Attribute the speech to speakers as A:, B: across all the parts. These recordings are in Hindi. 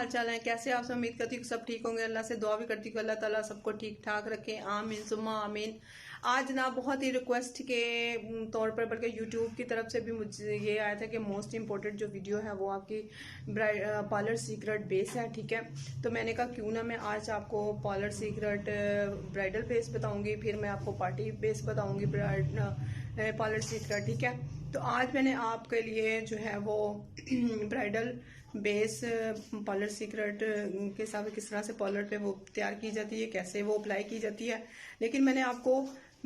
A: हाल चाल है, कैसे आप सब? उम्मीद करती हूँ सब ठीक होंगे। अल्लाह से दुआ भी करती हूँ अल्लाह ताला सबको ठीक ठाक रखे, आमीन सुम्मा आमीन। आज ना बहुत ही रिक्वेस्ट के तौर पर, बल्कि यूट्यूब की तरफ से भी मुझे ये आया था कि मोस्ट इम्पोर्टेंट जो वीडियो है वो आपकी पार्लर सीक्रेट बेस है, ठीक है। तो मैंने कहा क्यों ना मैं आज आपको पार्लर सीक्रेट ब्राइडल बेस बताऊंगी, फिर मैं आपको पार्टी बेस बताऊंगी पार्लर सीक्रेट, ठीक है। तो आज मैंने आपके लिए जो है वो ब्राइडल बेस पार्लर सीक्रेट के हिसाब से किस तरह से पार्लर पे वो तैयार की जाती है, कैसे वो अप्लाई की जाती है, लेकिन मैंने आपको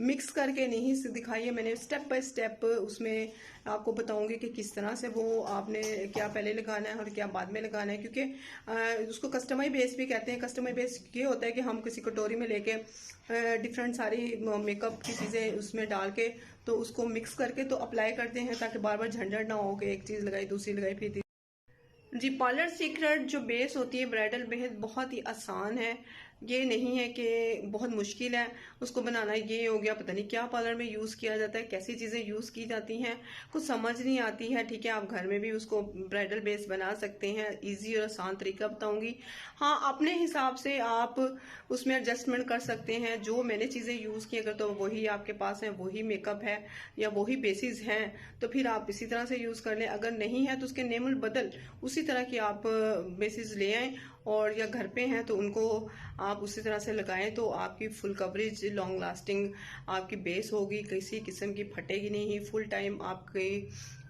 A: मिक्स करके नहीं दिखाई है। मैंने स्टेप बाय स्टेप उसमें आपको बताऊंगी कि किस तरह से वो आपने क्या पहले लगाना है और क्या बाद में लगाना है, क्योंकि उसको कस्टमाइज बेस भी कहते हैं। कस्टमाइज बेस ये होता है कि हम किसी कटोरी में लेके डिफरेंट सारी मेकअप की चीज़ें उसमें डाल के तो उसको मिक्स करके तो अप्लाई करते हैं, ताकि बार बार झंझट ना हो कि एक चीज़ लगाई दूसरी लगाई फिर जी। पार्लर सीक्रेट जो बेस होती है ब्राइडल बेस बहुत ही आसान है। ये नहीं है कि बहुत मुश्किल है उसको बनाना। ये हो गया पता नहीं क्या पार्लर में यूज़ किया जाता है, कैसी चीज़ें यूज़ की जाती हैं, कुछ समझ नहीं आती है, ठीक है। आप घर में भी उसको ब्राइडल बेस बना सकते हैं, इजी और आसान तरीका बताऊंगी। हाँ, अपने हिसाब से आप उसमें एडजस्टमेंट कर सकते हैं। जो मैंने चीज़ें यूज़ की, अगर तो वही आपके पास है, वही मेकअप है या वही बेसिस हैं, तो फिर आप इसी तरह से यूज़ कर लें। अगर नहीं है तो उसके नेम बदल उसी तरह की आप बेसिस ले आएँ, और या घर पे हैं तो उनको आप उसी तरह से लगाएं, तो आपकी फुल कवरेज लॉन्ग लास्टिंग आपकी बेस होगी, किसी किस्म की फटेगी नहीं, फुल टाइम आपकी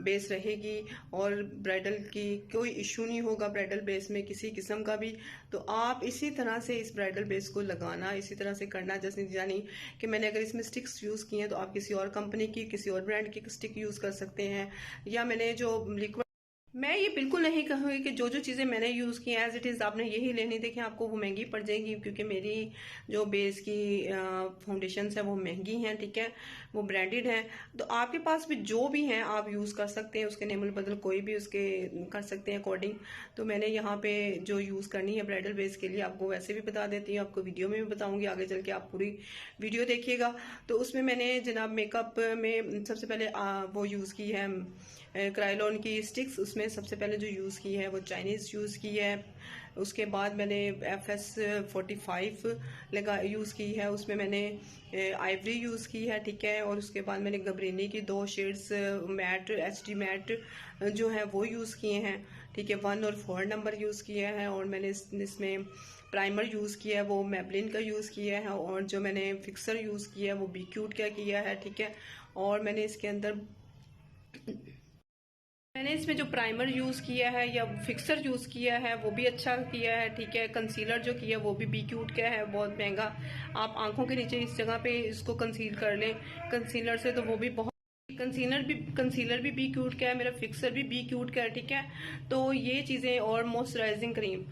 A: बेस रहेगी और ब्राइडल की कोई इशू नहीं होगा ब्राइडल बेस में किसी किस्म का भी। तो आप इसी तरह से इस ब्राइडल बेस को लगाना, इसी तरह से करना। जैसे यानी कि मैंने अगर इसमें स्टिक्स यूज़ की हैं तो आप किसी और कंपनी की, किसी और ब्रांड की स्टिक यूज़ कर सकते हैं। या मैंने जो लिक्विड, मैं ये बिल्कुल नहीं कहूँगी कि जो जो चीज़ें मैंने यूज़ की एज इट इज़ आपने यही लेनी, देखिए आपको वो महंगी पड़ जाएगी, क्योंकि मेरी जो बेस की फाउंडेशन है वो महंगी हैं, ठीक है, वो ब्रांडेड हैं। तो आपके पास भी जो भी हैं आप यूज़ कर सकते हैं, उसके नेम बदल कोई भी उसके कर सकते हैं अकॉर्डिंग। तो मैंने यहाँ पे जो यूज़ करनी है ब्राइडल बेस के लिए आपको वैसे भी बता देती हूँ, आपको वीडियो में भी बताऊँगी, आगे चल के आप पूरी वीडियो देखिएगा। तो उसमें मैंने जनाब मेकअप में सबसे पहले वो यूज़ की है क्रायोलॉन की स्टिक्स। उसमें सबसे पहले जो यूज़ की है वो चाइनीज़ यूज़ की है। उसके बाद मैंने FS45 यूज़ की है, उसमें मैंने आइवरी यूज़ की है, ठीक है। और उसके बाद मैंने गबरीनी की 2 शेड्स मैट HD मैट जो है वो यूज़ किए हैं, ठीक है। 1 और 4 नंबर यूज़ किया है। और मैंने इसमें प्राइमर यूज़ किया है वो मैबलिन का यूज़ किया है। और जो मैंने फिक्सर यूज़ किया है वो बी क्यूट का किया है, ठीक है। और मैंने इसके अंदर इसमें जो प्राइमर यूज़ किया है या फिक्सर यूज़ किया है वो भी अच्छा किया है, ठीक है। कंसीलर जो किया है वो भी बी क्यूट का है, बहुत महंगा। आप आंखों के नीचे इस जगह पे इसको कंसील कर लें कंसीलर से, तो वो भी बहुत। कंसीलर भी बी क्यूट का है, मेरा फिक्सर भी बी क्यूट का है, ठीक है। तो ये चीज़ें, और मॉइस्चराइजिंग क्रीम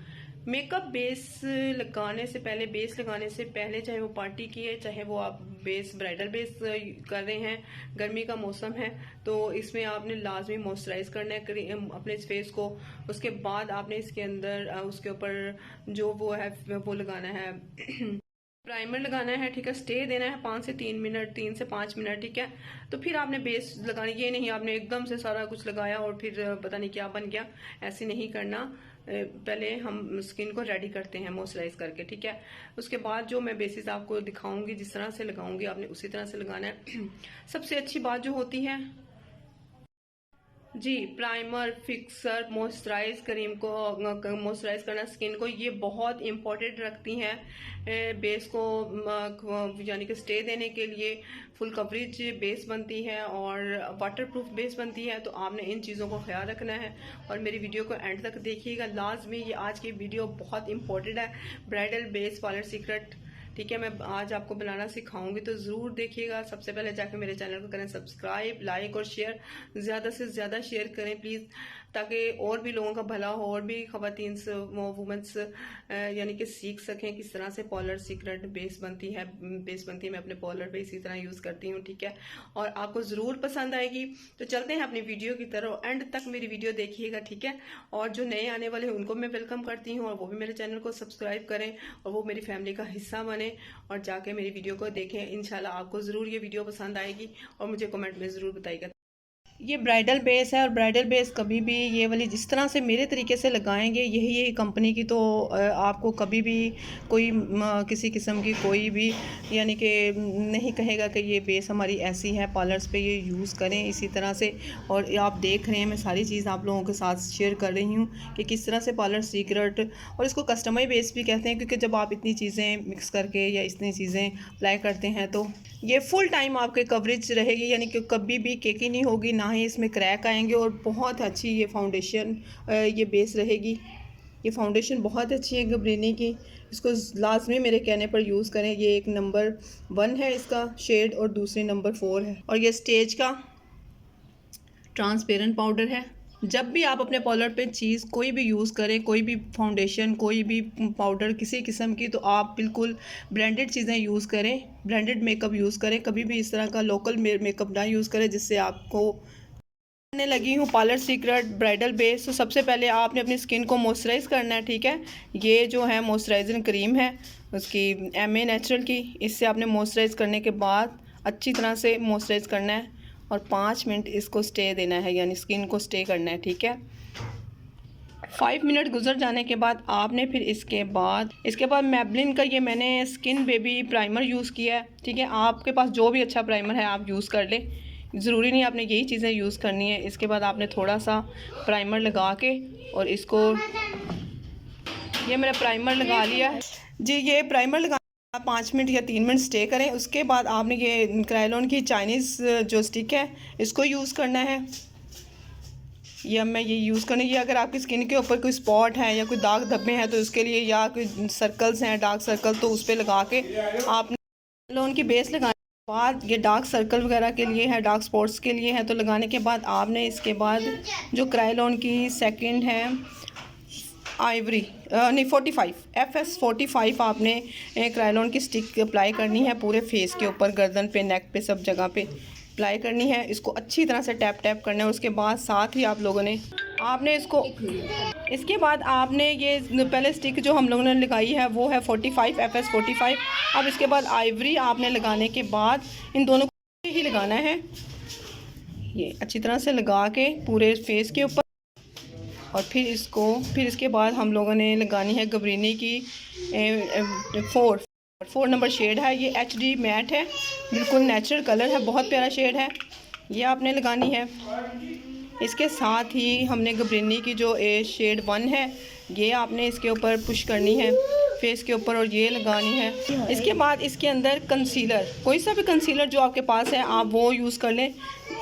A: मेकअप बेस लगाने से पहले, बेस लगाने से पहले, चाहे वो पार्टी की है, चाहे वो आप बेस ब्राइडल बेस कर रहे हैं, गर्मी का मौसम है, तो इसमें आपने लाजमी मॉइस्चराइज करना है अपने फेस को। उसके बाद आपने इसके अंदर उसके ऊपर जो वो है वो लगाना है प्राइमर लगाना है, ठीक है। स्टे देना है 5 से 3 मिनट, 3 से 5 मिनट, ठीक है। तो फिर आपने बेस लगानी, ये नहीं आपने एकदम से सारा कुछ लगाया और फिर पता नहीं क्या बन गया, ऐसे नहीं करना। पहले हम स्किन को रेडी करते हैं मॉइस्चराइज करके, ठीक है। उसके बाद जो मैं बेसिस आपको दिखाऊंगी, जिस तरह से लगाऊंगी आपने उसी तरह से लगाना है। सबसे अच्छी बात जो होती है जी, प्राइमर, फिक्सर, मॉइस्चराइज क्रीम को मॉइस्चराइज करना स्किन को, ये बहुत इंपॉर्टेंट रखती हैं बेस को, यानी कि स्टे देने के लिए। फुल कवरेज बेस बनती है और वाटरप्रूफ बेस बनती है। तो आपने इन चीज़ों को ख्याल रखना है और मेरी वीडियो को एंड तक देखिएगा लाजमी। ये आज की वीडियो बहुत इंपॉर्टेंट है, ब्राइडल बेस पार्लर सीक्रेट, ठीक है। मैं आज आपको बनाना सिखाऊंगी, तो ज़रूर देखिएगा। सबसे पहले जाकर मेरे चैनल को करें सब्सक्राइब, लाइक और शेयर, ज़्यादा से ज़्यादा शेयर करें प्लीज़, ताकि और भी लोगों का भला हो, और भी ख़वातीन वुमेंस यानी कि सीख सकें किस तरह से पार्लर सीक्रेट बेस बनती है। मैं अपने पार्लर पे इसी तरह यूज़ करती हूँ, ठीक है। और आपको ज़रूर पसंद आएगी। तो चलते हैं अपनी वीडियो की तरफ, एंड तक मेरी वीडियो देखिएगा, ठीक है। और जो नए आने वाले हैं उनको मैं वेलकम करती हूँ, और वो भी मेरे चैनल को सब्सक्राइब करें और वो मेरी फैमिली का हिस्सा बने और जाके मेरी वीडियो को देखें। इंशाल्लाह आपको ज़रूर ये वीडियो पसंद आएगी और मुझे कमेंट में ज़रूर बताइएगा। ये ब्राइडल बेस है और ब्राइडल बेस कभी भी ये वाली जिस तरह से मेरे तरीके से लगाएंगे यही कंपनी की, तो आपको कभी भी कोई किसी किस्म की कोई भी यानी कि नहीं कहेगा कि ये बेस हमारी ऐसी है। पार्लर्स पे ये यूज़ करें इसी तरह से। और आप देख रहे हैं मैं सारी चीज़ आप लोगों के साथ शेयर कर रही हूँ कि किस तरह से पार्लर सीक्रेट, और इसको कस्टमाइज बेस भी कहते हैं क्योंकि जब आप इतनी चीज़ें मिक्स करके या इतनी चीज़ें अप्लाई करते हैं तो ये फुल टाइम आपके कवरेज रहेगी, यानी कि कभी भी केकी नहीं होगी, ना ही इसमें क्रैक आएंगे। और बहुत अच्छी ये फाउंडेशन ये बेस रहेगी। ये फाउंडेशन बहुत अच्छी है गब्रिनी की, इसको लाजमी मेरे कहने पर यूज़ करें। ये एक नंबर 1 है इसका शेड और दूसरी नंबर 4 है। और ये स्टेज का ट्रांसपेरेंट पाउडर है। जब भी आप अपने पार्लर पे चीज़ कोई भी यूज़ करें, कोई भी फाउंडेशन, कोई भी पाउडर किसी किस्म की, तो आप बिल्कुल ब्रांडेड चीज़ें यूज़ करें, ब्रांडेड मेकअप यूज़ करें। कभी भी इस तरह का लोकल मेकअप ना यूज़ करें जिससे आपको। करने लगी हूँ पार्लर सीक्रेट ब्राइडल बेस। तो सबसे पहले आपने अपनी स्किन को मॉइस्चराइज़ करना है, ठीक है। ये जो है मॉइस्चराइजिंग क्रीम है उसकी MA नेचुरल की। इससे आपने मॉइस्चराइज़ करने के बाद अच्छी तरह से मॉइस्चराइज़ करना है और 5 मिनट इसको स्टे देना है, यानी स्किन को स्टे करना है, ठीक है। 5 मिनट गुजर जाने के बाद आपने फिर इसके बाद मैबलिन का ये मैंने स्किन बेबी प्राइमर यूज़ किया है, ठीक है। आपके पास जो भी अच्छा प्राइमर है आप यूज़ कर लें, ज़रूरी नहीं आपने यही चीज़ें यूज़ करनी है। इसके बाद आपने थोड़ा सा प्राइमर लगा के और इसको, ये मैंने प्राइमर लगा लिया है जी। ये प्राइमर लगा 5 मिनट या 3 मिनट स्टे करें। उसके बाद आपने ये क्रायोलॉन की चाइनीज़ जो स्टिक है इसको यूज़ करना है। या मैं ये यूज़ करने, ये अगर आपकी स्किन के ऊपर कोई स्पॉट है या कोई दाग धब्बे हैं तो उसके लिए, या कोई सर्कल्स हैं डार्क सर्कल, तो उस पर लगा के आपने क्रायोलॉन की बेस लगाने के बाद, ये डार्क सर्कल वगैरह के लिए है, डार्क स्पॉट्स के लिए है, तो लगाने के बाद आपने इसके बाद जो क्रायोलॉन की सेकंड है आइवरी नहीं 45 FS 45 आपने क्रायोलॉन की स्टिक अप्लाई करनी है पूरे फेस के ऊपर, गर्दन पे, नेक पे, सब जगह पे अप्लाई करनी है। इसको अच्छी तरह से टैप टैप करना है। उसके बाद साथ ही आप लोगों ने आपने इसको, इसके बाद आपने ये पहले स्टिक जो हम लोगों ने लगाई है वो है 45 FS 45। अब इसके बाद आइवरी आपने लगाने के बाद इन दोनों को ही लगाना है, ये अच्छी तरह से लगा के पूरे फेस के ऊपर। और फिर इसके बाद हम लोगों ने लगानी है गब्रिनी की 4 नंबर शेड है। ये HD मैट है, बिल्कुल नेचुरल कलर है, बहुत प्यारा शेड है, ये आपने लगानी है। इसके साथ ही हमने गब्रिनी की जो शेड 1 है ये आपने इसके ऊपर पुश करनी है फेस के ऊपर, और ये लगानी है। इसके बाद इसके अंदर कंसीलर, कोई सा भी कंसीलर जो आपके पास है आप वो यूज़ कर लें।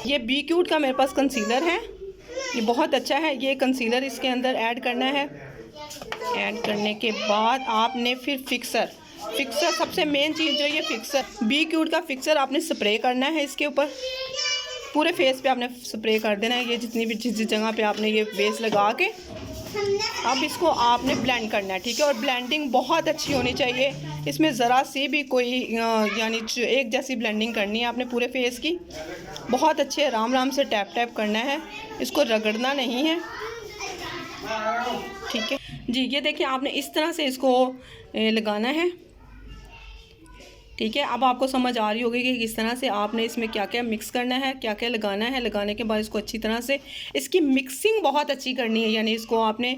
A: ये बी क्यूट का मेरे पास कंसीलर है, ये बहुत अच्छा है। ये कंसीलर इसके अंदर ऐड करना है। ऐड करने के बाद आपने फिर फिक्सर सबसे मेन चीज़ जो ये फिक्सर, बी क्यूट का फिक्सर आपने स्प्रे करना है इसके ऊपर, पूरे फेस पे आपने स्प्रे कर देना है। ये जितनी भी जिस जगह पे आपने ये बेस लगा के अब इसको आपने ब्लेंड करना है, ठीक है। और ब्लेंडिंग बहुत अच्छी होनी चाहिए, इसमें ज़रा सी भी कोई यानी एक जैसी ब्लेंडिंग करनी है आपने पूरे फेस की। बहुत अच्छे आराम से टैप टैप करना है, इसको रगड़ना नहीं है, ठीक है जी। ये देखिए आपने इस तरह से इसको लगाना है, ठीक है। अब आपको समझ आ रही होगी कि किस तरह से आपने इसमें क्या क्या मिक्स करना है, क्या क्या लगाना है। लगाने के बाद इसको अच्छी तरह से इसकी मिक्सिंग बहुत अच्छी करनी है, यानी इसको आपने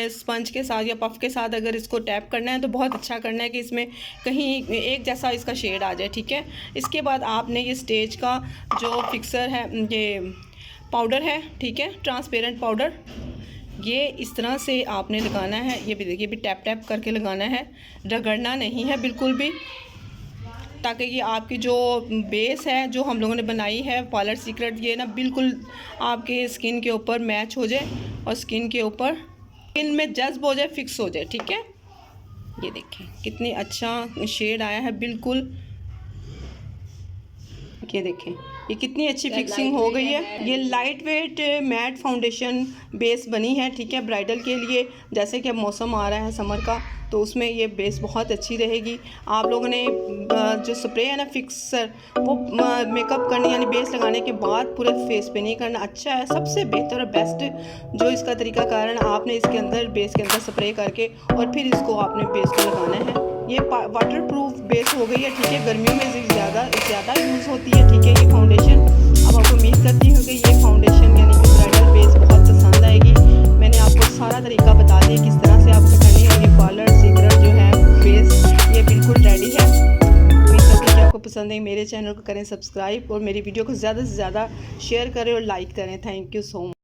A: स्पंज के साथ या पफ के साथ अगर इसको टैप करना है तो बहुत अच्छा करना है कि इसमें कहीं एक जैसा इसका शेड आ जाए, ठीक है। इसके बाद आपने ये स्टेज का जो फिक्सर है, ये पाउडर है, ठीक है, ट्रांसपेरेंट पाउडर, ये इस तरह से आपने लगाना है। ये भी देखिए, भी टैप टैप करके लगाना है, रगड़ना नहीं है बिल्कुल भी, ताकि ये आपकी जो बेस है जो हम लोगों ने बनाई है पार्लर सीक्रेट, ये ना बिल्कुल आपके स्किन के ऊपर मैच हो जाए और स्किन के ऊपर, स्किन में जज्ब हो जाए, फिक्स हो जाए, ठीक है। ये देखें कितनी अच्छा शेड आया है बिल्कुल, ये देखें ये कितनी अच्छी फिक्सिंग हो गई है। ये light weight matte foundation base बनी है, ठीक है, ब्राइडल के लिए। जैसे कि मौसम आ रहा है समर का, तो उसमें ये बेस बहुत अच्छी रहेगी। आप लोगों ने जो स्प्रे है ना फिक्सर, वो मेकअप करने यानी बेस लगाने के बाद पूरे फेस पे नहीं करना, अच्छा है। सबसे बेहतर और बेस्ट जो इसका तरीका कारण, आपने इसके अंदर बेस के अंदर स्प्रे करके और फिर इसको आपने बेस को लगाना है। ये वाटर प्रूफ बेस हो गई है, ठीक है, गर्मियों में ज़्यादा यूज़ होती है, ठीक है, ये फाउंडेशन। अब आपको उम्मीद करती हूँ कि ये फाउंडेशन यानी कि ब्राइडल बेस बहुत पसंद आएगी। मैंने आपको सारा तरीका बता दिया किस तरह से आपको करनी है। ये कॉलर सीक्रेट जो है बेस ये बिल्कुल रेडी है। उम्मीद करती हूँ कि आपको पसंद है। मेरे चैनल को करें सब्सक्राइब और मेरी वीडियो को ज़्यादा से ज़्यादा शेयर करें और लाइक करें। Thank you so much.